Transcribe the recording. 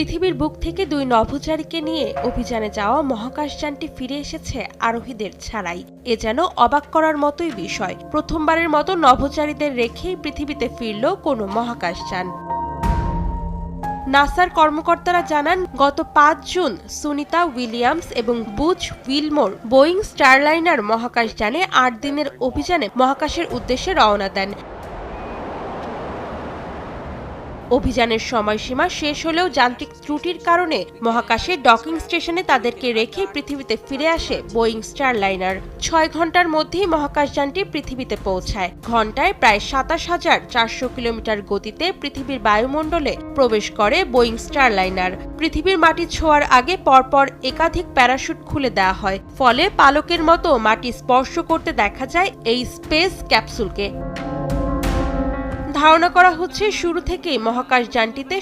পৃথিবীর বুক থেকে দুই নভোচারীকে নিয়ে অভিযানে যাওয়া মহাকাশযানটি ফিরে এসেছে আরোহীদের ছাড়াই। এ যেন অবাক করার মতোই বিষয়। প্রথমবারের মতো নভোচারীদের রেখেই পৃথিবীতে ফিরল কোনো মহাকাশযান। নাসার কর্মকর্তারা জানান, গত ৫ জুন সুনিতা উইলিয়ামস এবং বুচ উইলমোর বোয়িং স্টারলাইনার মহাকাশযানে ৮ দিনের অভিযানে মহাকাশের উদ্দেশ্যে রওনা দেন। অভিযানের সময়সীমা শেষ হলেও যান্ত্রিক ত্রুটির কারণে মহাকাশের ডকিং স্টেশনে তাদেরকে রেখে পৃথিবীতে ফিরে আসে বোয়িং স্টারলাইনার। ৬ ঘন্টার মধ্যেই মহাকাশযানটি পৃথিবীতে পৌঁছায়। ঘন্টায় প্রায় ২৭,৪০০ কিলোমিটার গতিতে পৃথিবীর বায়ুমণ্ডলে প্রবেশ করে বোয়িং স্টারলাইনার। পৃথিবীর মাটি ছোঁয়ার আগে পরপর একাধিক প্যারাশুট খুলে দেওয়া হয়, ফলে পালকের মতো মাটি স্পর্শ করতে দেখা যায় এই স্পেস ক্যাপসুলকে। ধারণা করা হচ্ছে, শুরু থেকেই মহাকাশযানটিতে